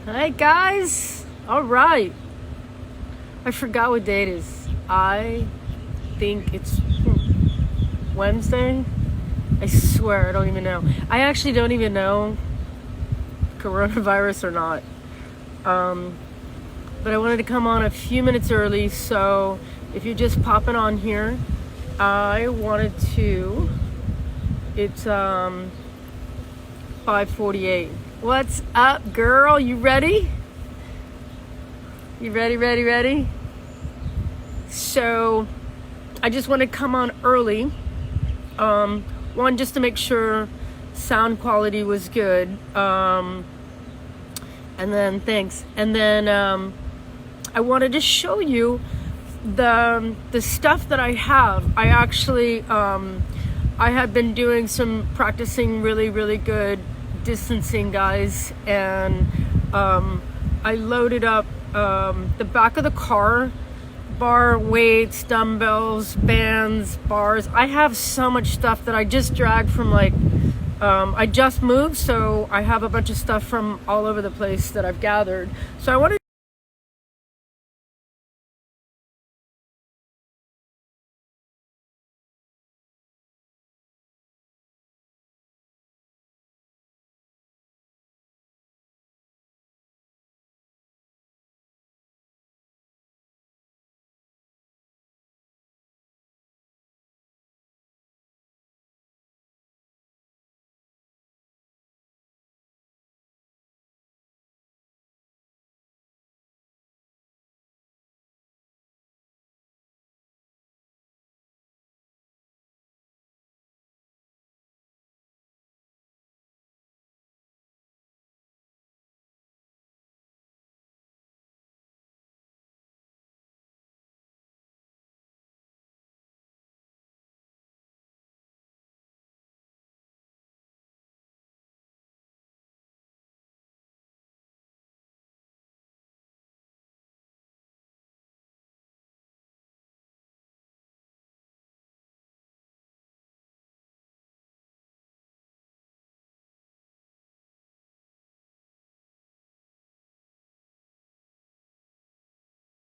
Hey guys, all right. I forgot what date it is. I think it's Wednesday. I swear, I don't even know. I actually don't even know coronavirus or not. But I wanted to come on a few minutes early, so if you're just popping on here, I wanted to. It's 5:48. What's up, girl? You ready? You ready? So, I just want to come on early. One, just to make sure sound quality was good. And then, thanks. And then, I wanted to show you the stuff that I have. I actually, I have been doing some practicing really good distancing, guys, and I loaded up the back of the car, bar weights, dumbbells, bands, bars. I have so much stuff that I just dragged from I just moved, so I have a bunch of stuff from all over the place that I've gathered. So I wanted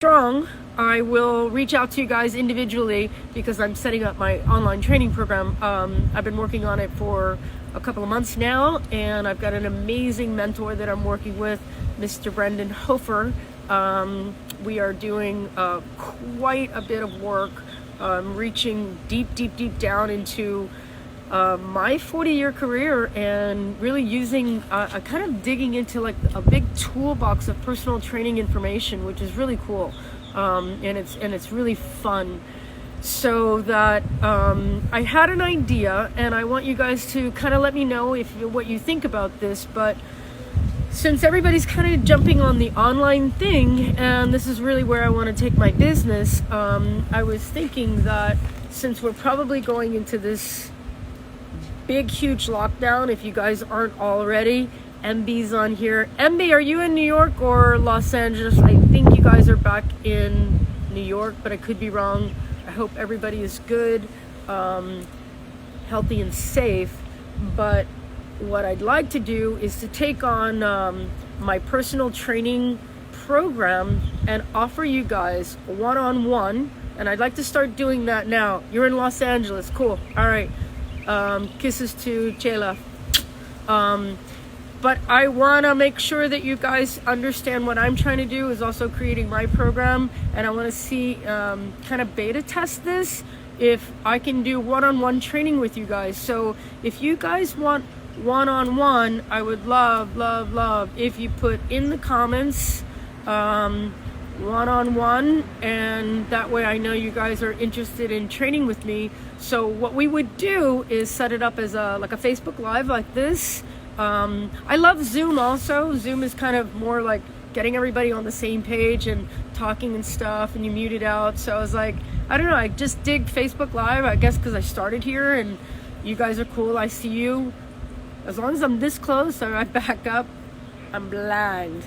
strong, I will reach out to you guys individually because I'm setting up my online training program. I've been working on it for a couple of months now, and I've got an amazing mentor that I'm working with, Mr. Brendan Hofer. We are doing quite a bit of work, reaching deep down into my 40-year career and really using kind of digging into like a big toolbox of personal training information, which is really cool, and it's really fun. So that I had an idea, and I want you guys to kind of let me know what you think about this. But since everybody's kind of jumping on the online thing, and this is really where I want to take my business, I was thinking that since we're probably going into this big huge lockdown, if you guys aren't already, MB's on here. MB, are you in New York or Los Angeles? I think you guys are back in New York, but I could be wrong. I hope everybody is good, healthy and safe. But what I'd like to do is to take on my personal training program and offer you guys one-on-one, and I'd like to start doing that now. You're in Los Angeles, cool, all right. Kisses to Chela. But I want to make sure that you guys understand what I'm trying to do is also creating my program, and I want to see kind of beta test this if I can do one-on-one training with you guys. So if you guys want one-on-one, I would love if you put in the comments one-on-one, and that way I know you guys are interested in training with me. So what we would do is set it up as a Facebook Live like this. I love Zoom also. Zoom is kind of more like getting everybody on the same page and talking and stuff, and you mute it out. So I was like, I don't know, I just dig Facebook Live, I guess because I started here and you guys are cool. I see you. As long as I'm this close, so I back up, I'm blind.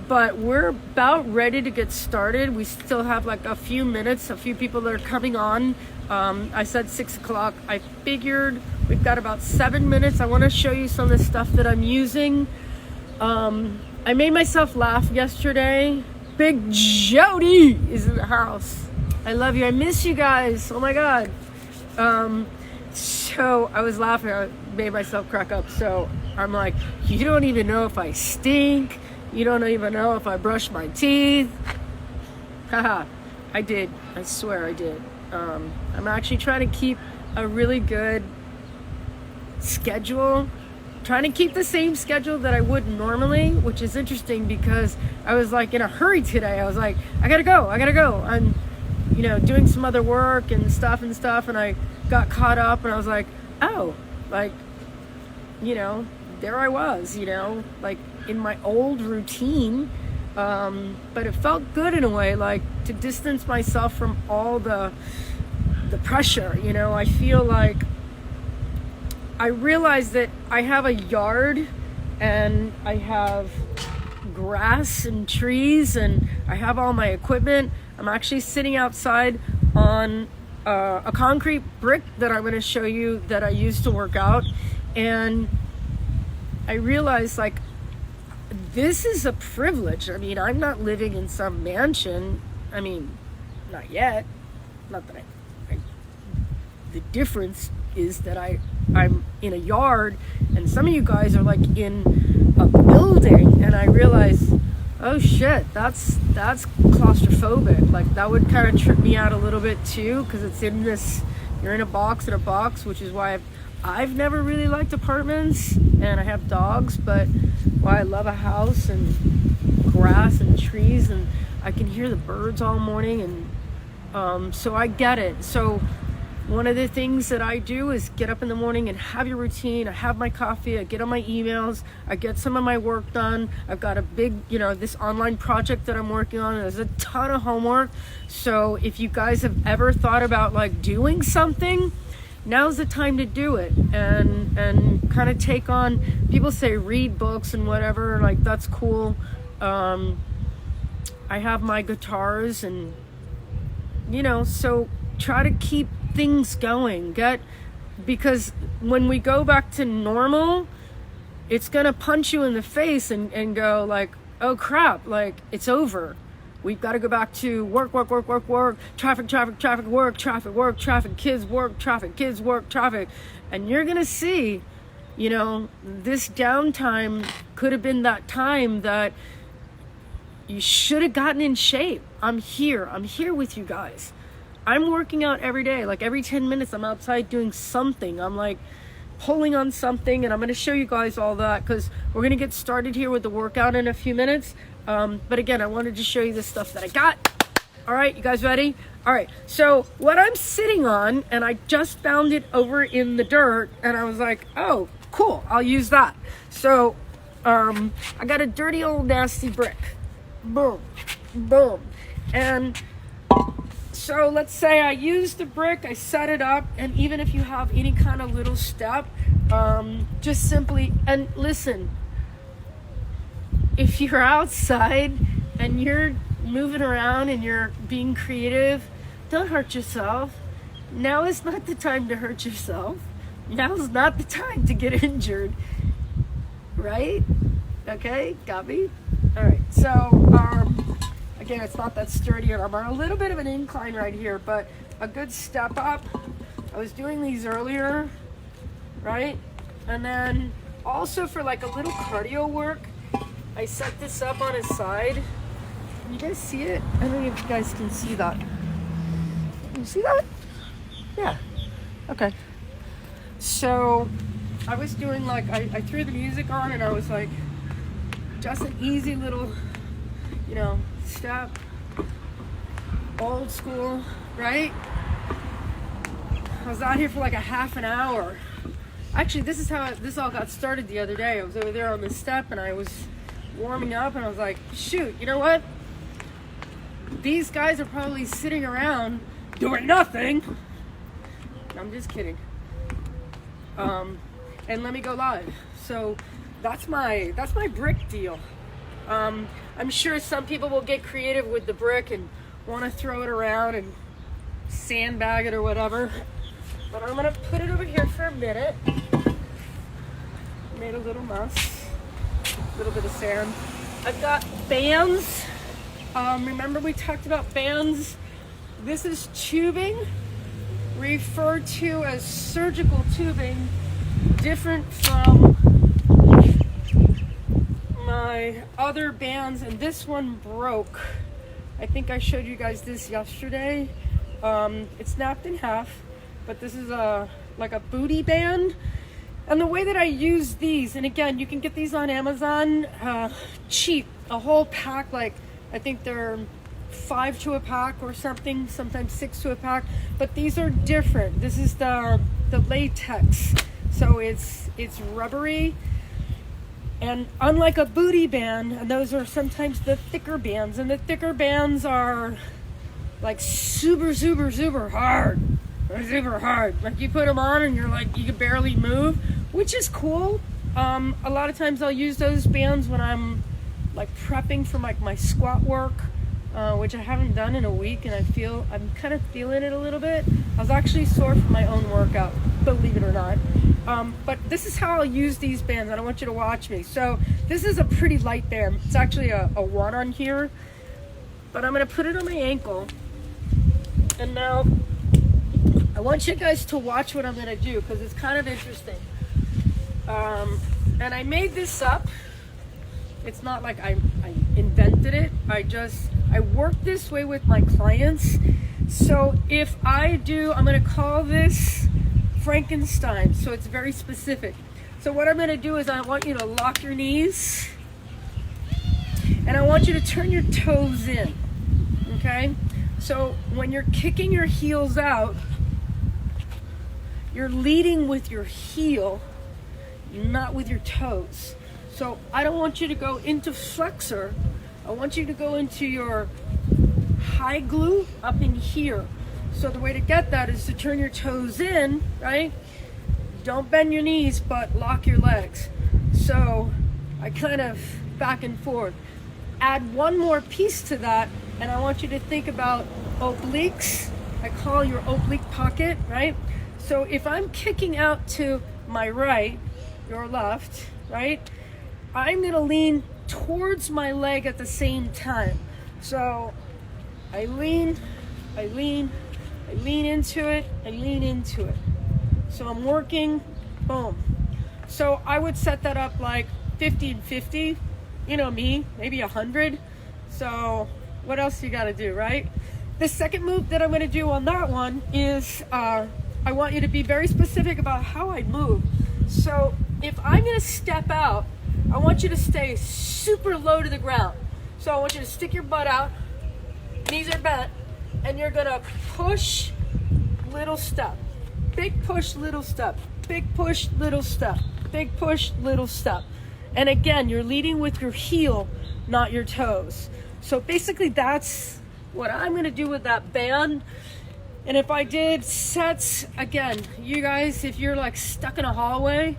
But we're about ready to get started. We still have like a few minutes, a few people that are coming on. I said 6 o'clock. I figured we've got about 7 minutes. I want to show you some of the stuff that I'm using. I made myself laugh yesterday. Big Jody is in the house. I love you. I miss you guys. Oh my God. So I was laughing. I made myself crack up. So I'm like, you don't even know if I stink. You don't even know if I brush my teeth. Haha. I did. I swear I did. I'm actually trying to keep a really good schedule. Trying to keep the same schedule that I would normally, which is interesting because I was like in a hurry today. I was like, I gotta go. I'm, doing some other work and stuff, and I got caught up, and I was like, oh, like, there I was, like in my old routine. But it felt good in a way, like to distance myself from all the pressure. I feel like I realized that I have a yard and I have grass and trees and I have all my equipment. I'm actually sitting outside on a concrete brick that I'm going to show you that I use to work out. And I realized, like, this is a privilege. I mean, I'm not living in some mansion. I mean, not yet. Not that the difference is that I'm in a yard, and some of you guys are like in a building, and I realize, oh shit, that's claustrophobic. Like, that would kind of trip me out a little bit too, because it's in this, you're in a box, which is why I've never really liked apartments, and I have dogs, but why I love a house and grass and trees, and I can hear the birds all morning, and so I get it. So one of the things that I do is get up in the morning and have your routine. I have my coffee, I get on my emails, I get some of my work done. I've got a big, this online project that I'm working on. There's a ton of homework. So if you guys have ever thought about like doing something, now's the time to do it and kind of take on, people say read books and whatever, like that's cool. I have my guitars and, so try to keep things going, because when we go back to normal, it's gonna punch you in the face and go like, oh crap, like it's over. We've got to go back to work, traffic, kids, work, traffic. And you're going to see, this downtime could have been that time that you should have gotten in shape. I'm here with you guys. I'm working out every day. Like every 10 minutes, I'm outside doing something. I'm like pulling on something, and I'm going to show you guys all that because we're going to get started here with the workout in a few minutes. But again, I wanted to show you the stuff that I got. All right, you guys ready? All right, so what I'm sitting on, and I just found it over in the dirt, and I was like, oh, cool, I'll use that. So I got a dirty old nasty brick. Boom, boom. And so let's say I use the brick, I set it up, and even if you have any kind of little step, just simply, and listen, if you're outside and you're moving around and you're being creative, don't hurt yourself. Now is not the time to hurt yourself. Now is not the time to get injured. Right? Okay, got me? All right, so again, it's not that sturdy, and I'm on a little bit of an incline right here, but a good step up. I was doing these earlier, right? And then also for like a little cardio work, I set this up on his side. Can you guys see it? I don't know if you guys can see that. Can you see that? Yeah. Okay. So I was doing like, I threw the music on and I was like, just an easy little, step. Old school, right? I was out here for like a half an hour. Actually, this is how this all got started the other day. I was over there on the step and I was warming up and I was like, shoot, you know what? These guys are probably sitting around doing nothing. I'm just kidding. And let me go live. So that's my brick deal. I'm sure some people will get creative with the brick and want to throw it around and sandbag it or whatever. But I'm gonna put it over here for a minute. Made a little mess, a little bit of sand. I've got bands. Remember we talked about bands? This is tubing, referred to as surgical tubing, different from my other bands, and this one broke. I think I showed you guys this yesterday. It's snapped in half, but this is like a booty band. And the way that I use these, and again, you can get these on Amazon cheap, a whole pack, like I think they're 5 to a pack or something, sometimes 6 to a pack, but these are different. This is the latex, so it's rubbery, and unlike a booty band, and those are sometimes the thicker bands, and the thicker bands are like super hard. They're super hard. Like you put them on and you're like, you can barely move, which is cool. A lot of times I'll use those bands when I'm like prepping for like my squat work, which I haven't done in a week, and I'm kind of feeling it a little bit. I was actually sore from my own workout, believe it or not. But this is how I'll use these bands, and I want you to watch me. So this is a pretty light band. It's actually a 1 on here, but I'm gonna put it on my ankle. And now I want you guys to watch what I'm going to do, because it's kind of interesting. And I made this up. It's not like I invented it. I work this way with my clients. So if I'm going to call this Frankenstein. So it's very specific. So what I'm going to do is I want you to lock your knees. And I want you to turn your toes in. Okay? So when you're kicking your heels out, you're leading with your heel, not with your toes. So I don't want you to go into flexor. I want you to go into your high glute up in here. So the way to get that is to turn your toes in, right? Don't bend your knees, but lock your legs. So I kind of back and forth. Add one more piece to that, and I want you to think about obliques. I call your oblique pocket, right? So if I'm kicking out to my right, your left, right? I'm gonna lean towards my leg at the same time. So I lean into it, I lean into it. So I'm working, boom. So I would set that up like 50 and 50, you know me, maybe 100. So what else you gotta do, right? The second move that I'm gonna do on that one is, I want you to be very specific about how I move. So if I'm gonna step out, I want you to stay super low to the ground. So I want you to stick your butt out, knees are bent, and you're gonna push, little step. Big push, little step. Big push, little step. Big push, little step. And again, you're leading with your heel, not your toes. So basically that's what I'm gonna do with that band. And if I did sets, again, you guys, if you're like stuck in a hallway,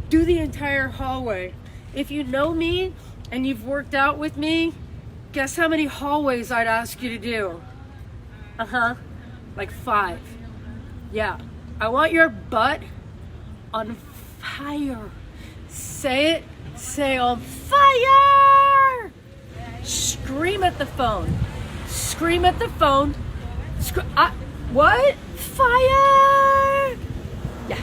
do the entire hallway. If you know me and you've worked out with me, guess how many hallways I'd ask you to do? Like 5. Yeah. I want your butt on fire. Say it. Say on fire. Scream at the phone. Scream at the phone. What? Fire! Yeah.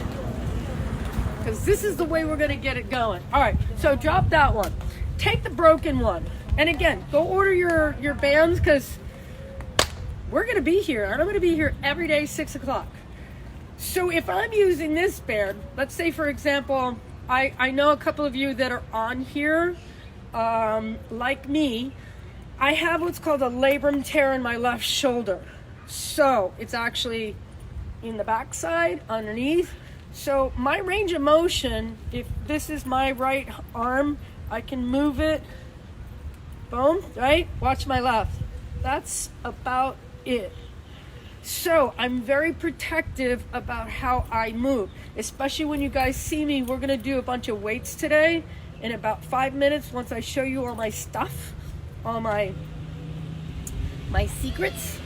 Because this is the way we're going to get it going. All right. So drop that one. Take the broken one. And again, go order your bands, because we're going to be here. And I'm going to be here every day, 6 o'clock. So if I'm using this band, let's say, for example, I know a couple of you that are on here, like me. I have what's called a labrum tear in my left shoulder. So it's actually in the backside, underneath. So my range of motion, if this is my right arm, I can move it, boom, right? Watch my left. That's about it. So I'm very protective about how I move, especially when you guys see me. We're gonna do a bunch of weights today in about 5 minutes once I show you all my stuff, all my secrets.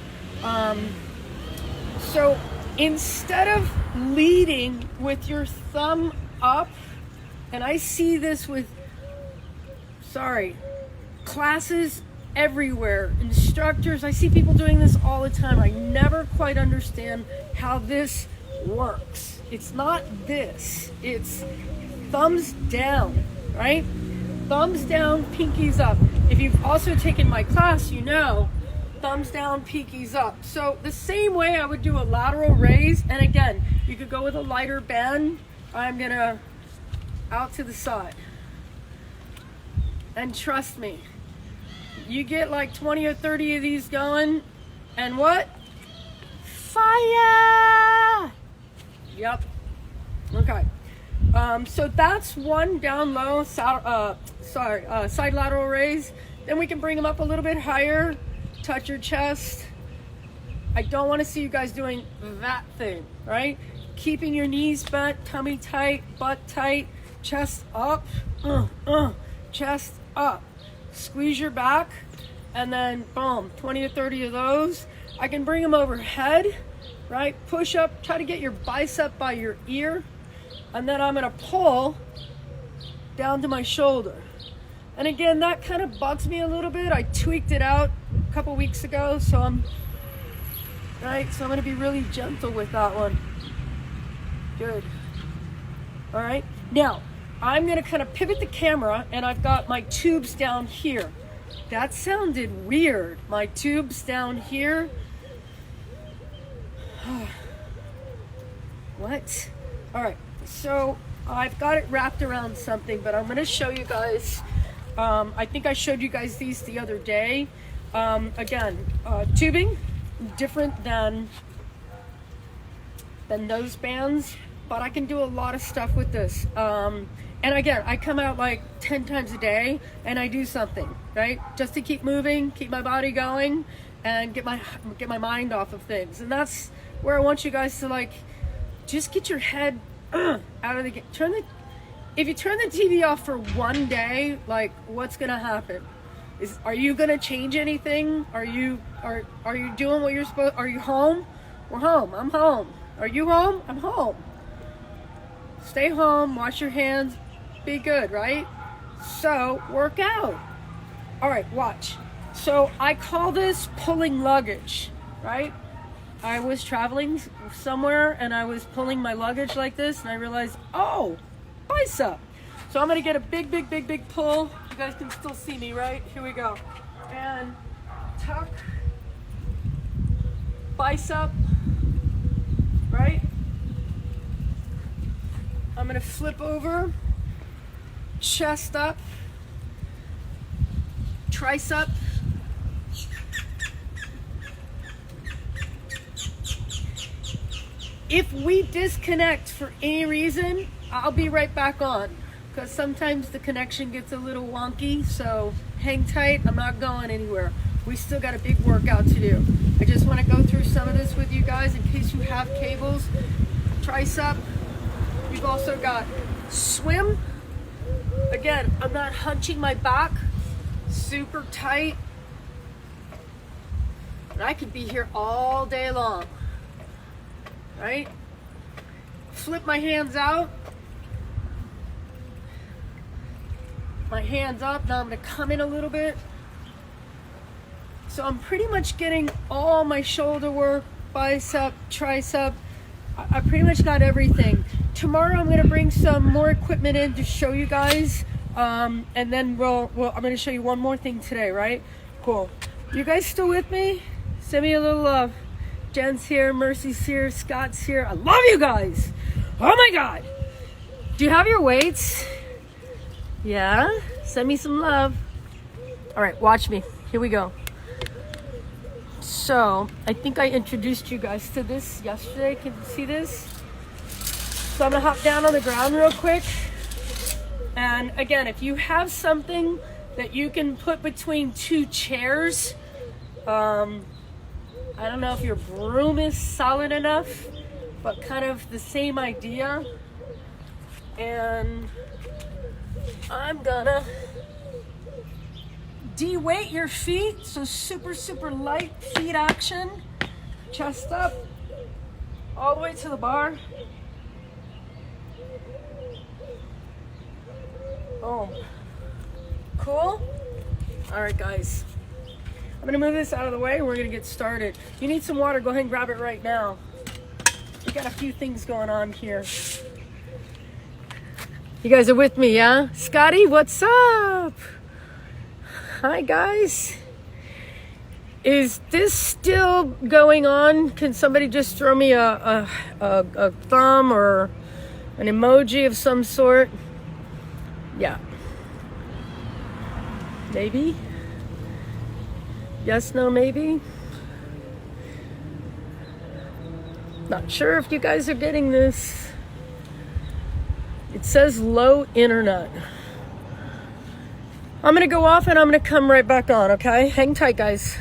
So instead of leading with your thumb up, and I see this with, classes everywhere, instructors, I see people doing this all the time. I never quite understand how this works. It's not this, it's thumbs down, right? Thumbs down, pinkies up. If you've also taken my class, you know, thumbs down, pinkies up. So the same way I would do a lateral raise, and again, you could go with a lighter bend. I'm gonna out to the side. And trust me, you get like 20 or 30 of these going, and what? Fire! Yep. Okay. So that's one down low, side lateral raise. Then we can bring them up a little bit higher, touch your chest. I don't want to see you guys doing that thing, right? Keeping your knees bent, tummy tight, butt tight, chest up, chest up. Squeeze your back, and then boom, 20 to 30 of those. I can bring them overhead, right? Push up, try to get your bicep by your ear, and then I'm gonna pull down to my shoulder. And again, that kind of bugs me a little bit. I tweaked it out a couple weeks ago, so I'm gonna be really gentle with that one. Good. All right, now I'm gonna kind of pivot the camera, and I've got my tubes down here. That sounded weird. My tubes down here. What? All right, so I've got it wrapped around something, but I'm gonna show you guys. I think I showed you guys these the other day. Again, tubing, different than those bands, but I can do a lot of stuff with this. And again, I come out like 10 times a day and I do something, right? Just to keep moving, keep my body going, and get my mind off of things. And that's where I want you guys to like, just get your head out of the game. If you turn the TV off for one day, like what's gonna happen? Are you gonna change anything? Are you doing what you're supposed? Are you home? We're home. I'm home. Are you home? I'm home. Stay home, wash your hands, be good, right? So work out. All right, watch. So I call this pulling luggage, right? I was traveling somewhere and I was pulling my luggage like this, and I realized, oh, bicep. So I'm gonna get a big pull. You guys can still see me, right? Here we go. And tuck, bicep, right? I'm gonna flip over, chest up, tricep, if we disconnect for any reason, I'll be right back on, because sometimes the connection gets a little wonky, so hang tight, I'm not going anywhere. We still got a big workout to do. I just want to go through some of this with you guys in case you have cables. Tricep. You've also got swim. Again, I'm not hunching my back super tight. And I could be here all day long, right? Flip my hands out. My hands up. Now I'm gonna come in a little bit. So I'm pretty much getting all my shoulder work, bicep, tricep. I pretty much got everything. Tomorrow I'm gonna bring some more equipment in to show you guys, and then I'm gonna show you one more thing today, right? Cool. You guys still with me? Send me a little love. Jen's here, Mercy's here, Scott's here. I love you guys. Oh my God. Do you have your weights? Yeah? Send me some love. All right, watch me. Here we go. So, I think I introduced you guys to this yesterday. Can you see this? So I'm gonna hop down on the ground real quick. And again, if you have something that you can put between two chairs, I don't know if your broom is solid enough, but kind of the same idea. And I'm gonna de-weight your feet, so super light feet action. Chest up, all the way to the bar. Boom. Cool? All right, guys. I'm gonna move this out of the way and we're gonna get started. If you need some water, go ahead and grab it right now. We got a few things going on here. You guys are with me, yeah? Scotty, what's up? Hi, guys. Is this still going on? Can somebody just throw me a thumb or an emoji of some sort? Yeah. Maybe? Yes, no, maybe? Not sure if you guys are getting this. It says low internet. I'm gonna go off and I'm gonna come right back on, okay? Hang tight, guys.